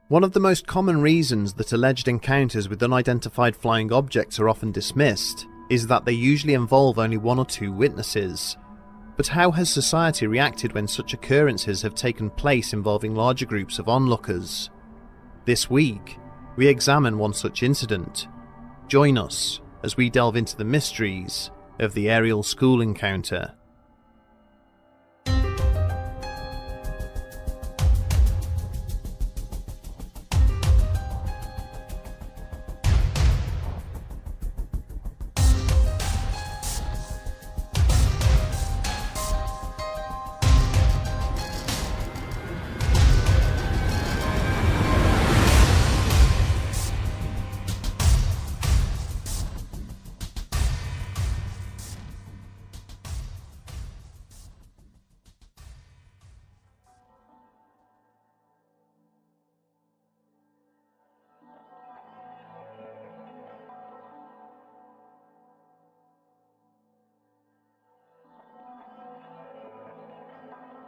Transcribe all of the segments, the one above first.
One of the most common reasons that alleged encounters with unidentified flying objects are often dismissed is that they usually involve only one or two witnesses. But how has society reacted when such occurrences have taken place involving larger groups of onlookers? This week, we examine one such incident. Join us as we delve into the mysteries of the Ariel School encounter.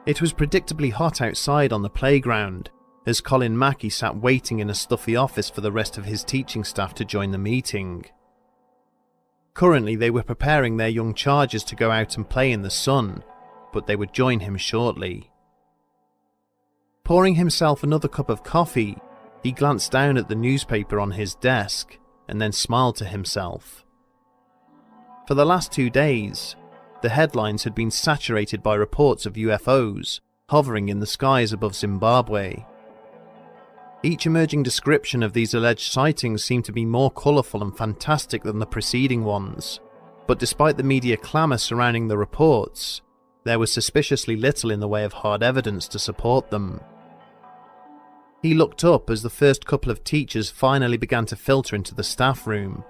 It was predictably hot outside on the playground, as Colin Mackey sat waiting in a stuffy office for the rest of his teaching staff to join the meeting. Currently they were preparing their young charges to go out and play in the sun, but they would join him shortly. Pouring himself another cup of coffee, he glanced down at the newspaper on his desk and then smiled to himself. For the last 2 days, the headlines had been saturated by reports of UFOs hovering in the skies above Zimbabwe. Each emerging description of these alleged sightings seemed to be more colourful and fantastic than the preceding ones, but despite the media clamour surrounding the reports, there was suspiciously little in the way of hard evidence to support them. He looked up as the first couple of teachers finally began to filter into the staff room.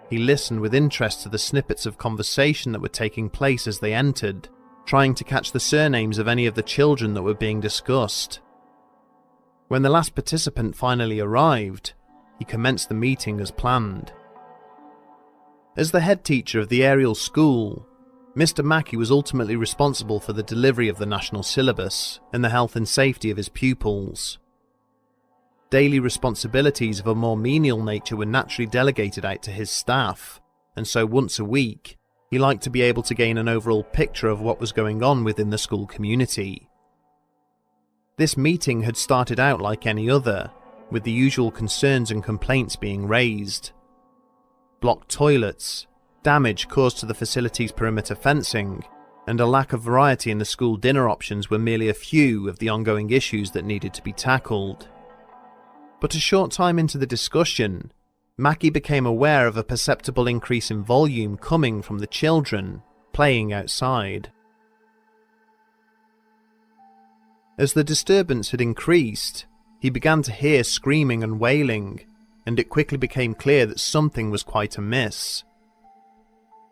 He listened with interest to the snippets of conversation that were taking place as they entered, trying to catch the surnames of any of the children that were being discussed. When the last participant finally arrived, he commenced the meeting as planned. As the head teacher of the Ariel School, Mr. Mackey was ultimately responsible for the delivery of the national syllabus and the health and safety of his pupils. Daily responsibilities of a more menial nature were naturally delegated out to his staff, and so once a week, he liked to be able to gain an overall picture of what was going on within the school community. This meeting had started out like any other, with the usual concerns and complaints being raised. Blocked toilets, damage caused to the facility's perimeter fencing, and a lack of variety in the school dinner options were merely a few of the ongoing issues that needed to be tackled. But a short time into the discussion, Mackey became aware of a perceptible increase in volume coming from the children playing outside. As the disturbance had increased, he began to hear screaming and wailing, and it quickly became clear that something was quite amiss.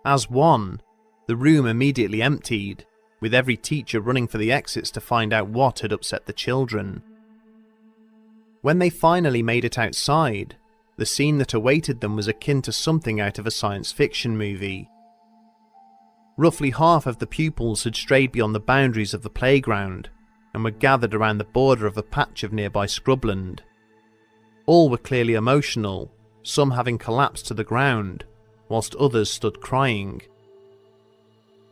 As one, the room immediately emptied, with every teacher running for the exits to find out what had upset the children. When they finally made it outside, the scene that awaited them was akin to something out of a science fiction movie. Roughly half of the pupils had strayed beyond the boundaries of the playground and were gathered around the border of a patch of nearby scrubland. All were clearly emotional, some having collapsed to the ground, whilst others stood crying.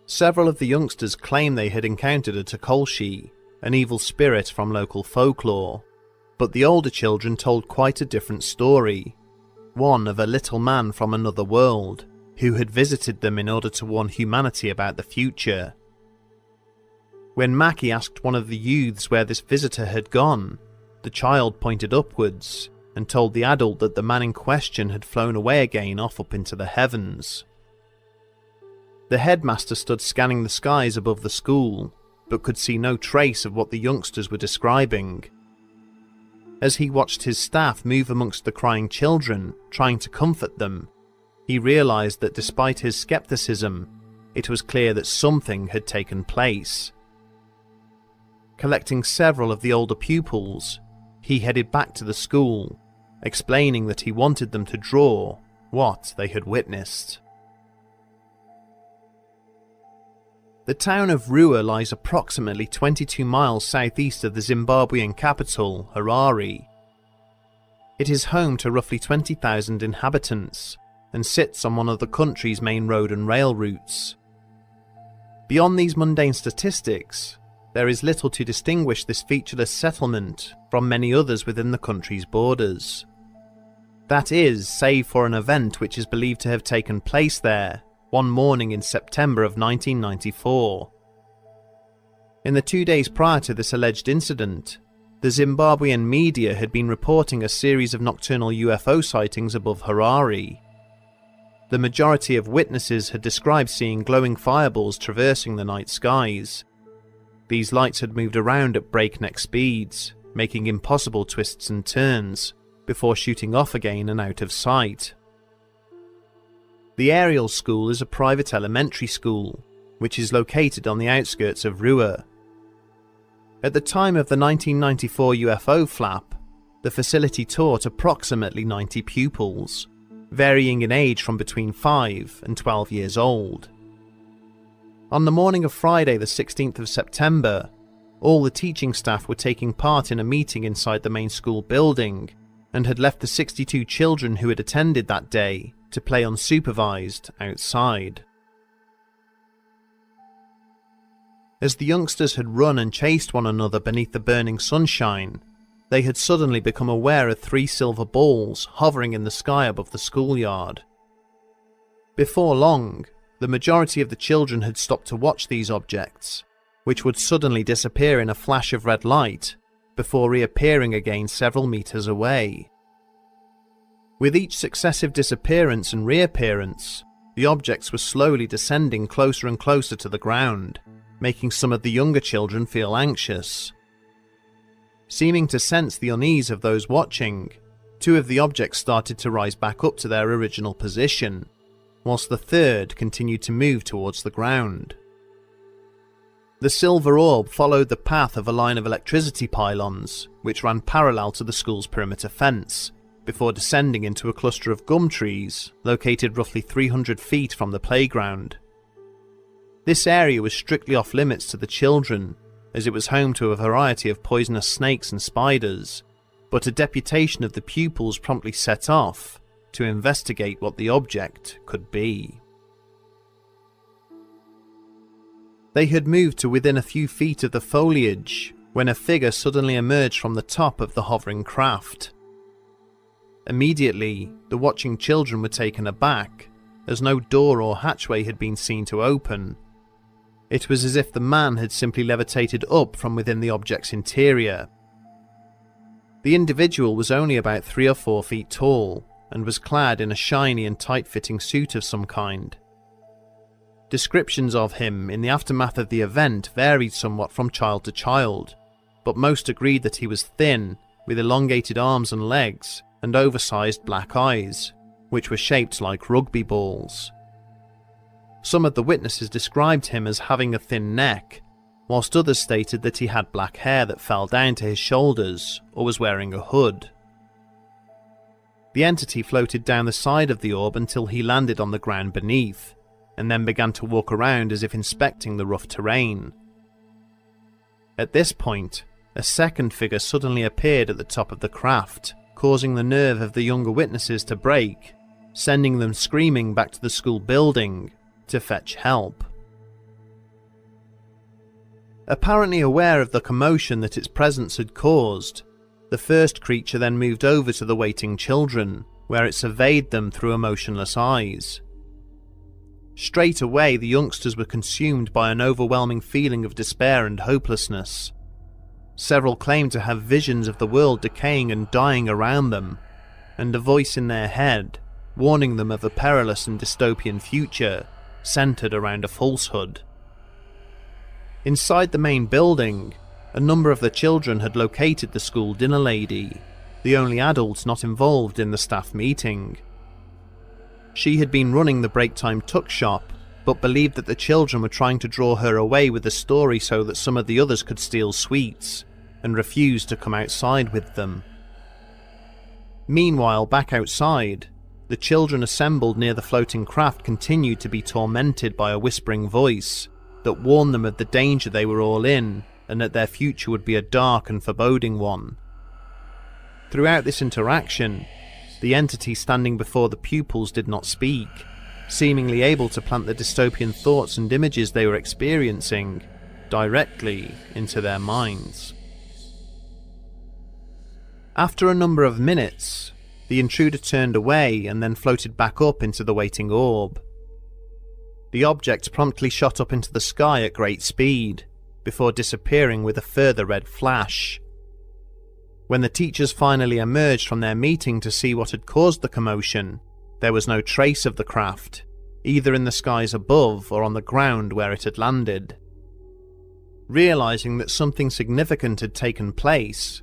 Several of the youngsters claimed they had encountered a Takolshi, an evil spirit from local folklore. But the older children told quite a different story, one of a little man from another world, who had visited them in order to warn humanity about the future. When Mackey asked one of the youths where this visitor had gone, the child pointed upwards and told the adult that the man in question had flown away again off up into the heavens. The headmaster stood scanning the skies above the school, but could see no trace of what the youngsters were describing. As he watched his staff move amongst the crying children, trying to comfort them, he realised that despite his scepticism, it was clear that something had taken place. Collecting several of the older pupils, he headed back to the school, explaining that he wanted them to draw what they had witnessed. The town of Rua lies approximately 22 miles southeast of the Zimbabwean capital, Harare, It is home to roughly 20,000 inhabitants and sits on one of the country's main road and rail routes. Beyond these mundane statistics, there is little to distinguish this featureless settlement from many others within the country's borders. That is, save for an event which is believed to have taken place there one morning in September of 1994. In the 2 days prior to this alleged incident, the Zimbabwean media had been reporting a series of nocturnal UFO sightings above Harare. The majority of witnesses had described seeing glowing fireballs traversing the night skies. These lights had moved around at breakneck speeds, making impossible twists and turns, before shooting off again and out of sight. The Ariel School is a private elementary school, which is located on the outskirts of Rua. At the time of the 1994 UFO flap, the facility taught approximately 90 pupils, varying in age from between 5 and 12 years old. On the morning of Friday the 16th of September, all the teaching staff were taking part in a meeting inside the main school building and had left the 62 children who had attended that day to play unsupervised outside. As the youngsters had run and chased one another beneath the burning sunshine, they had suddenly become aware of 3 silver balls hovering in the sky above the schoolyard. Before long, the majority of the children had stopped to watch these objects, which would suddenly disappear in a flash of red light before reappearing again several meters away. With each successive disappearance and reappearance, the objects were slowly descending closer and closer to the ground, making some of the younger children feel anxious. Seeming to sense the unease of those watching, 2 of the objects started to rise back up to their original position, whilst the third continued to move towards the ground. The silver orb followed the path of a line of electricity pylons, which ran parallel to the school's perimeter fence, before descending into a cluster of gum trees located roughly 300 feet from the playground. This area was strictly off limits to the children, as it was home to a variety of poisonous snakes and spiders, but a deputation of the pupils promptly set off to investigate what the object could be. They had moved to within a few feet of the foliage when a figure suddenly emerged from the top of the hovering craft. Immediately, the watching children were taken aback, as no door or hatchway had been seen to open. It was as if the man had simply levitated up from within the object's interior. The individual was only about 3 or 4 feet tall, and was clad in a shiny and tight-fitting suit of some kind. Descriptions of him in the aftermath of the event varied somewhat from child to child, but most agreed that he was thin, with elongated arms and legs, and oversized black eyes, which were shaped like rugby balls. Some of the witnesses described him as having a thin neck, whilst others stated that he had black hair that fell down to his shoulders or was wearing a hood. The entity floated down the side of the orb until he landed on the ground beneath, and then began to walk around as if inspecting the rough terrain. At this point, a second figure suddenly appeared at the top of the craft, causing the nerve of the younger witnesses to break, sending them screaming back to the school building to fetch help. Apparently aware of the commotion that its presence had caused, the first creature then moved over to the waiting children, where it surveyed them through emotionless eyes. Straight away, the youngsters were consumed by an overwhelming feeling of despair and hopelessness. Several claimed to have visions of the world decaying and dying around them, and a voice in their head, warning them of a perilous and dystopian future, centered around a falsehood. Inside the main building, a number of the children had located the school dinner lady, the only adult not involved in the staff meeting. She had been running the break-time tuck shop, but believed that the children were trying to draw her away with the story so that some of the others could steal sweets, and refused to come outside with them. Meanwhile, back outside, the children assembled near the floating craft continued to be tormented by a whispering voice that warned them of the danger they were all in, and that their future would be a dark and foreboding one. Throughout this interaction, the entity standing before the pupils did not speak, seemingly able to plant the dystopian thoughts and images they were experiencing directly into their minds. After a number of minutes, the intruder turned away and then floated back up into the waiting orb. The object promptly shot up into the sky at great speed, before disappearing with a further red flash. When the teachers finally emerged from their meeting to see what had caused the commotion, there was no trace of the craft, either in the skies above or on the ground where it had landed. Realizing that something significant had taken place,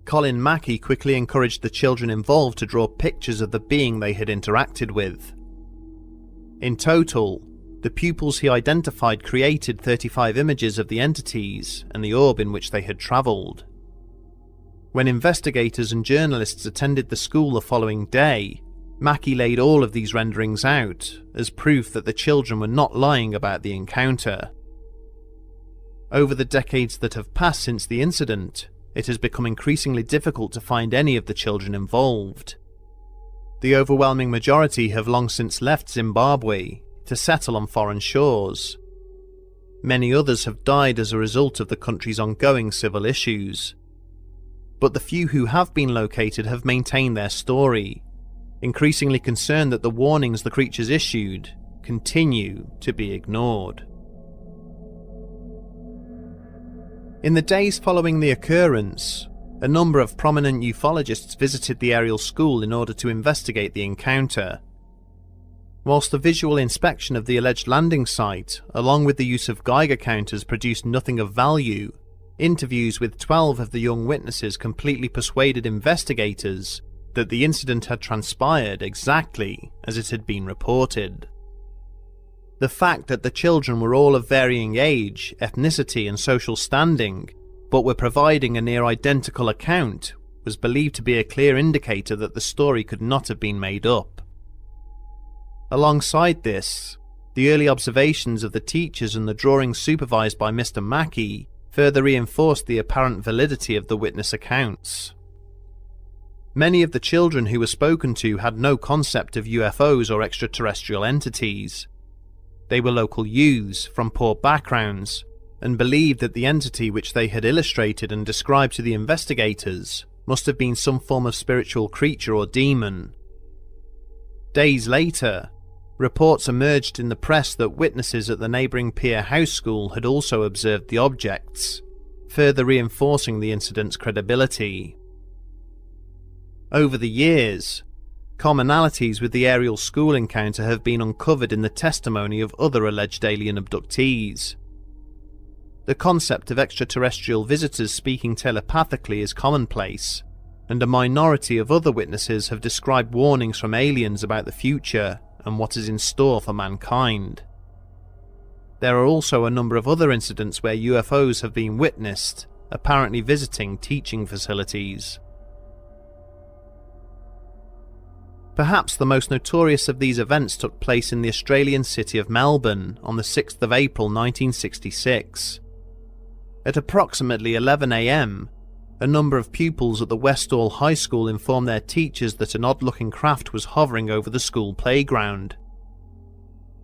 Colin Mackey quickly encouraged the children involved to draw pictures of the being they had interacted with. In total, the pupils he identified created 35 images of the entities and the orb in which they had travelled. When investigators and journalists attended the school the following day, Mackey laid all of these renderings out as proof that the children were not lying about the encounter. Over the decades that have passed since the incident, it has become increasingly difficult to find any of the children involved. The overwhelming majority have long since left Zimbabwe to settle on foreign shores. Many others have died as a result of the country's ongoing civil issues. But the few who have been located have maintained their story, increasingly concerned that the warnings the creatures issued continue to be ignored. In the days following the occurrence, a number of prominent ufologists visited the aerial school in order to investigate the encounter. Whilst the visual inspection of the alleged landing site, along with the use of Geiger counters, produced nothing of value, interviews with 12 of the young witnesses completely persuaded investigators that the incident had transpired exactly as it had been reported. The fact that the children were all of varying age, ethnicity and social standing, but were providing a near identical account, was believed to be a clear indicator that the story could not have been made up. Alongside this, the early observations of the teachers and the drawings supervised by Mr. Mackey further reinforced the apparent validity of the witness accounts. Many of the children who were spoken to had no concept of UFOs or extraterrestrial entities. They were local youths from poor backgrounds and believed that the entity which they had illustrated and described to the investigators must have been some form of spiritual creature or demon. Days later, reports emerged in the press that witnesses at the neighbouring Pier House School had also observed the objects, further reinforcing the incident's credibility. Over the years, commonalities with the aerial school encounter have been uncovered in the testimony of other alleged alien abductees. The concept of extraterrestrial visitors speaking telepathically is commonplace, and a minority of other witnesses have described warnings from aliens about the future and what is in store for mankind. There are also a number of other incidents where UFOs have been witnessed, apparently visiting teaching facilities. Perhaps the most notorious of these events took place in the Australian city of Melbourne on the 6th of April 1966. At approximately 11 AM, a number of pupils at the Westall High School informed their teachers that an odd-looking craft was hovering over the school playground.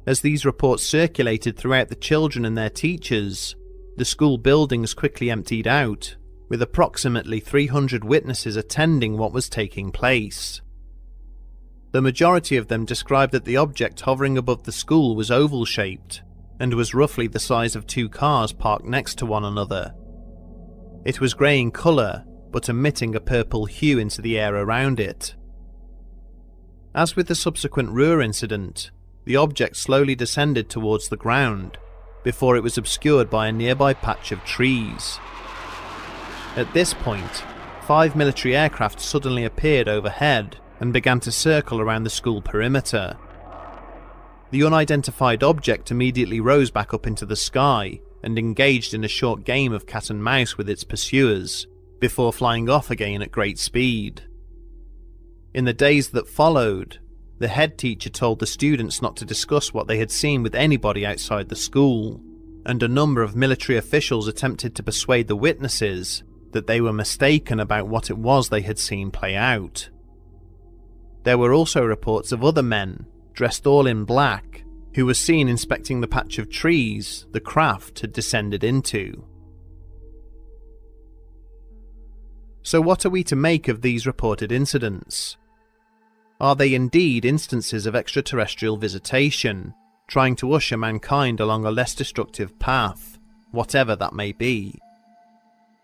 As these reports circulated throughout the children and their teachers, the school buildings quickly emptied out, with approximately 300 witnesses attending what was taking place. The majority of them described that the object hovering above the school was oval-shaped and was roughly the size of two cars parked next to one another. It was grey in colour, but emitting a purple hue into the air around it. As with the subsequent Ruhr incident, the object slowly descended towards the ground, before it was obscured by a nearby patch of trees. At this point, 5 military aircraft suddenly appeared overhead and began to circle around the school perimeter. The unidentified object immediately rose back up into the sky and engaged in a short game of cat and mouse with its pursuers, before flying off again at great speed. In the days that followed, the head teacher told the students not to discuss what they had seen with anybody outside the school, and a number of military officials attempted to persuade the witnesses that they were mistaken about what it was they had seen play out. There were also reports of other men, dressed all in black, who were seen inspecting the patch of trees the craft had descended into. So what are we to make of these reported incidents? Are they indeed instances of extraterrestrial visitation, trying to usher mankind along a less destructive path, whatever that may be?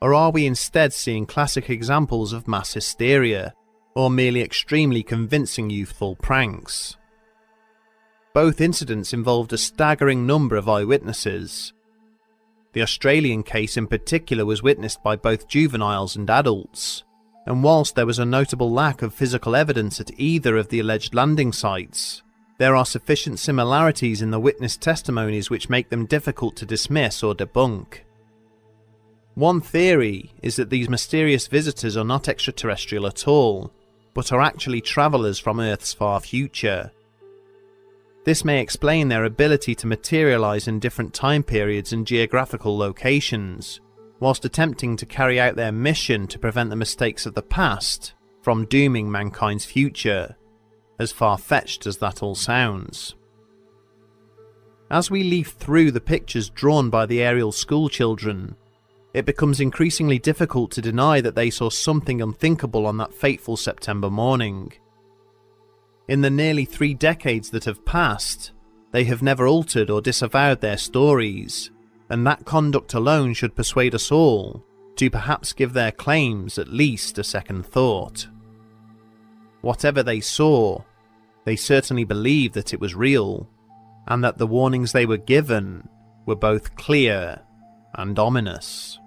Or are we instead seeing classic examples of mass hysteria, or merely extremely convincing youthful pranks? Both incidents involved a staggering number of eyewitnesses. The Australian case in particular was witnessed by both juveniles and adults, and whilst there was a notable lack of physical evidence at either of the alleged landing sites, there are sufficient similarities in the witness testimonies which make them difficult to dismiss or debunk. One theory is that these mysterious visitors are not extraterrestrial at all, but are actually travellers from Earth's far future. This may explain their ability to materialise in different time periods and geographical locations, whilst attempting to carry out their mission to prevent the mistakes of the past from dooming mankind's future, as far-fetched as that all sounds. As we leaf through the pictures drawn by the aerial schoolchildren, it becomes increasingly difficult to deny that they saw something unthinkable on that fateful September morning. In the nearly 3 decades that have passed, they have never altered or disavowed their stories, and that conduct alone should persuade us all to perhaps give their claims at least a second thought. Whatever they saw, they certainly believed that it was real, and that the warnings they were given were both clear and ominous.